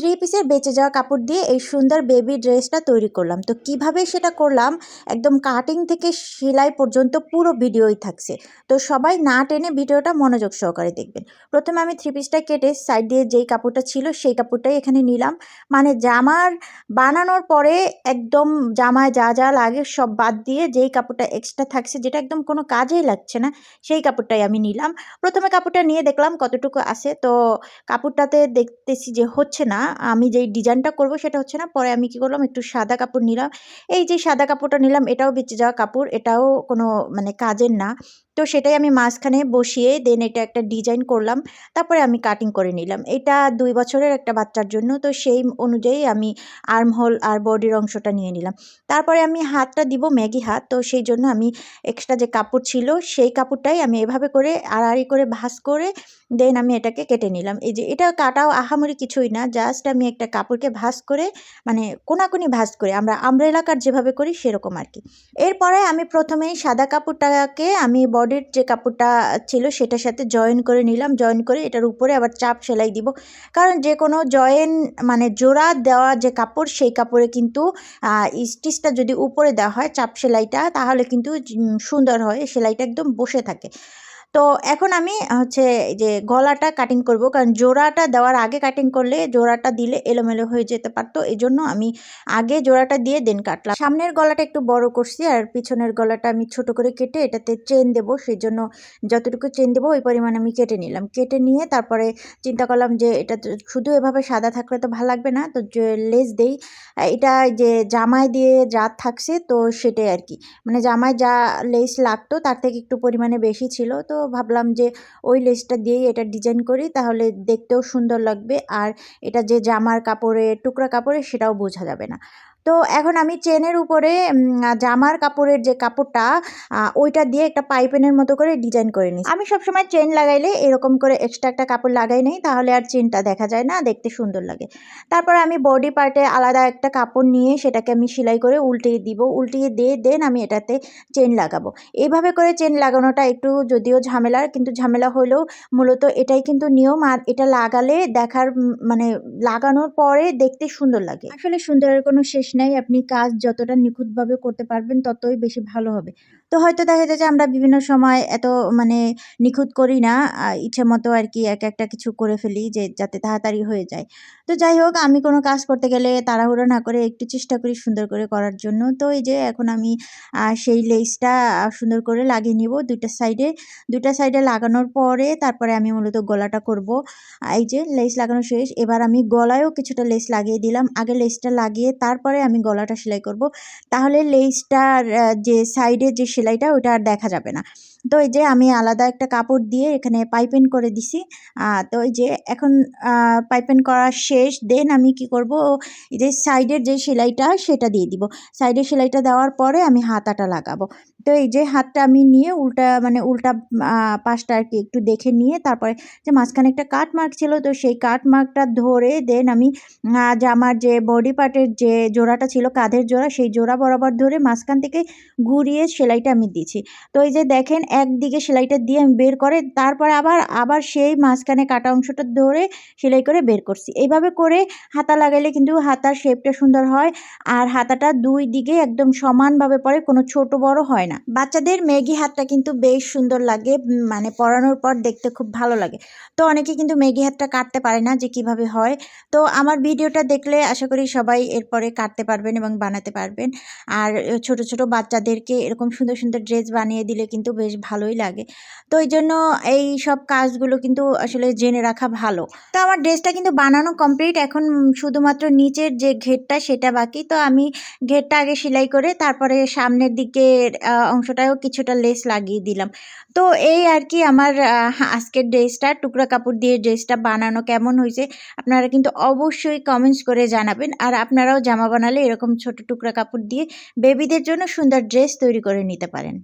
Three পিসের বেঁচে যাওয়া কাপড় দিয়ে এই সুন্দর বেবি ড্রেসটা তৈরি করলাম। তো কিভাবে সেটা করলাম একদম কাটিং থেকে সেলাই পর্যন্ত পুরো ভিডিওই থাকছে। তো সবাই না টেনে ভিডিওটা মনোযোগ সহকারে দেখবেন। প্রথমে আমি থ্রি পিসটা কেটে সাইড দিয়ে যেই কাপড়টা ছিল সেই কাপড়টাই এখানে নিলাম। মানে জামার বানানোর পরে একদম জামায় যা যা লাগে সব বাদ দিয়ে যেই কাপড়টা এক্সট্রা থাকছে, যেটা একদম কোনো কাজেই লাগছে না, সেই কাপড়টাই আমি নিলাম। প্রথমে কাপড়টা নিয়ে দেখলাম কতটুকু আছে। তো কাপড়টাতে দেখতেছি যে হচ্ছে না, আমি যেই ডিজাইনটা করব সেটা হচ্ছে না। পরে আমি কি করলাম, একটু সাদা কাপড় নিলাম। এই যে সাদা কাপড়টা নিলাম, এটাও বেঁচে যাওয়া কাপড়, এটাও কোনো মানে কাজের না। তো সেটাই আমি মাঝখানে বসিয়ে দেন এটা একটা ডিজাইন করলাম। তারপরে আমি কাটিং করে নিলাম। এটা ২ বছরের একটা বাচ্চার জন্য। তো সেই অনুযায়ী আমি আর্ম হোল আর বডির অংশটা নিয়ে নিলাম। তারপরে আমি হাতটা দিব ম্যাগি হাত। তো সেই জন্য আমি এক্সট্রা যে কাপড় ছিল সেই কাপড়টাই আমি এভাবে করে আড়াআড়ি করে ভাঁজ করে দেন আমি এটাকে কেটে নিলাম। এই যে এটা কাটাও আহামরি কিছুই না, জাস্ট আমি একটা কাপড়কে ভাঁজ করে মানে কোনাকুনি ভাঁজ করে আমরা আমব্রেলা কাট যেভাবে করি সেরকম আর কি। এরপরে আমি প্রথমেই সাদা কাপড়টাকে আমি বডির যে কাপড়টা ছিল সেটার সাথে জয়েন করে নিলাম। জয়েন করে এটার উপরে আবার চাপ সেলাই দিব। কারণ যে কোনো জয়েন মানে জোড়া দেওয়া যে কাপড় সেই কাপড়ে কিন্তু স্টিচটা যদি উপরে দেওয়া হয় চাপ সেলাইটা, তাহলে কিন্তু সুন্দর হয়, সেলাইটা একদম বসে থাকে। তো এখন আমি হচ্ছে যে গলাটা কাটিং করব, কারণ জোড়াটা দেওয়ার আগে কাটিং করলে জোড়াটা দিলে এলোমেলো হয়ে যেতে পারতো। এজন্য আমি আগে জোড়াটা দিয়ে দেন কাটলাম। সামনের গলাটা একটু বড় করছি আর পিছনের গলাটা আমি ছোট করে কেটে এটাতে চেন দেব। সেই জন্য যতটুকু চেন দেবো ওই পরিমাণ আমি কেটে নিলাম। কেটে নিয়ে তারপরে চিন্তা করলাম যে এটা শুধু এভাবে সাদা থাকলে তো ভালো লাগবে না, তো যে লেস দেই। এটা যে জামায় দিয়ে যা থাকছে তো সেটাই আর কি, মানে জামায় যা লেস লাগতো তার থেকে একটু পরিমাণে বেশি ছিল। তো ভাবলাম যে ওই লেসটা দিয়েই এটা ডিজাইন করি, তাহলে দেখতেও সুন্দর লাগবে আর এটা যে জামার কাপড়ে টুকরা কাপড়ে সেটাও বোঝা যাবে না। তো এখন আমি চেনের উপরে জামার কাপড়ের যে কাপড়টা ওইটা দিয়ে একটা পাইপিনের মতো করে ডিজাইন করে নিই। আমি সবসময় চেন লাগাইলে এরকম করে এক্সট্রা একটা কাপড় লাগাই নেই, তাহলে আর চেনটা দেখা যায় না, দেখতে সুন্দর লাগে। তারপর আমি বডি পার্টে আলাদা একটা কাপড় নিয়ে সেটাকে আমি সেলাই করে উল্টিয়ে দিব। উল্টিয়ে দিয়ে দেন আমি এটাতে চেন লাগাবো। এইভাবে করে চেন লাগানোটা একটু যদিও ঝামেলার, কিন্তু ঝামেলা হলেও মূলত এটাই কিন্তু নিয়ম। আর এটা লাগালে দেখার মানে লাগানোর পরে দেখতে সুন্দর লাগে। আসলে সুন্দরের কোনো শেষ নাই, আপনি কাজ যতটা নিখুঁতভাবে করতে পারবেন ততই বেশি ভালো হবে। তো হয়তো দেখা যায় যে আমরা বিভিন্ন সময় এত মানে নিখুঁত করি না, ইচ্ছে মতো আর কি এক একটা কিছু করে ফেলি যে যাতে তাড়াতাড়ি হয়ে যায়। তো যাই হোক, আমি কোনো কাজ করতে গেলে তাড়াহুড়ো না করে একটু চেষ্টা করি সুন্দর করে করার জন্য। তো এই যে এখন আমি সেই লেসটা সুন্দর করে লাগিয়ে নিব দুইটা সাইডে লাগানোর পরে তারপরে আমি মূলত গলাটা করব। এই যে লেস লাগানো শেষ, এবার আমি গলায়ও কিছুটা লেস লাগিয়ে দিলাম। আগে লেসটা লাগিয়ে তারপরে আমি গলাটা সেলাই করব, তাহলে লেসটার যে সাইডে যে সেলাইটা ওটা আর দেখা যাবে না। তো এই যে আমি আলাদা একটা কাপড় দিয়ে এখানে পাইপিং করে দিছি। তো এই যে এখন পাইপিং করা শেষ, দেন আমি কি করব, এই যে সাইডের যে সেলাইটা সেটা দিয়ে দিব। সাইডের সেলাইটা দেওয়ার পরে আমি হাতাটা লাগাবো। তো এই যে হাতটা আমি নিয়ে উল্টা পাশটা আর কি একটু দেখে নিয়ে তারপরে যে মাঝখানে একটা কাট মার্ক ছিল, তো সেই কাট মার্কটা ধরে দেন আমি জামার যে বডি পার্টের যে জোড়াটা ছিল কাঁধের জোড়া, সেই জোড়া বরাবর ধরে মাঝখান থেকে ঘুরিয়ে সেলাইটা আমি দিছি। তো এই যে দেখেন একদিকে সেলাইটা দিয়ে আমি বের করে তারপরে আবার সেই মাঝখানে কাটা অংশটা ধরে সেলাই করে বের করছি। এইভাবে করে হাতা লাগাইলে কিন্তু হাতার শেপটা সুন্দর হয় আর হাতাটা দুই দিকে একদম সমানভাবে পড়ে, কোনো ছোট বড় হয় না। বাচ্চাদের ম্যাগি হাতটা কিন্তু বেশ সুন্দর লাগে, মানে পরানোর পর দেখতে খুব ভালো লাগে। তো অনেকে কিন্তু ম্যাগি হাতটা কাটতে পারে না যে কিভাবে হয়। তো আমার ভিডিওটা দেখলে আশা করি সবাই এরপরে কাটতে পারবেন এবং বানাতে পারবেন। আর ছোট ছোট বাচ্চাদেরকে এরকম সুন্দর সুন্দর ড্রেস বানিয়ে দিলে কিন্তু বেশ ভালোই লাগে। তো এই জন্য এই সব কাজগুলো কিন্তু আসলে জেনে রাখা ভালো। তো আমার ড্রেসটা কিন্তু বানানো কমপ্লিট, এখন শুধুমাত্র নিচের যে ঘেরটা সেটা বাকি। তো আমি ঘেরটা আগে সেলাই করে তারপরে সামনের দিকের অংশটায়ও কিছুটা লেস লাগিয়ে দিলাম। তো এই আর কি আমার আজকের ড্রেসটা, টুকরা কাপড় দিয়ে ড্রেসটা বানানো কেমন হয়েছে আপনারা কিন্তু অবশ্যই কমেন্টস করে জানাবেন। আর আপনারাও জামা বানালে এরকম ছোট টুকরা কাপড় দিয়ে বেবিদের জন্য সুন্দর ড্রেস তৈরি করে নিতে পারেন।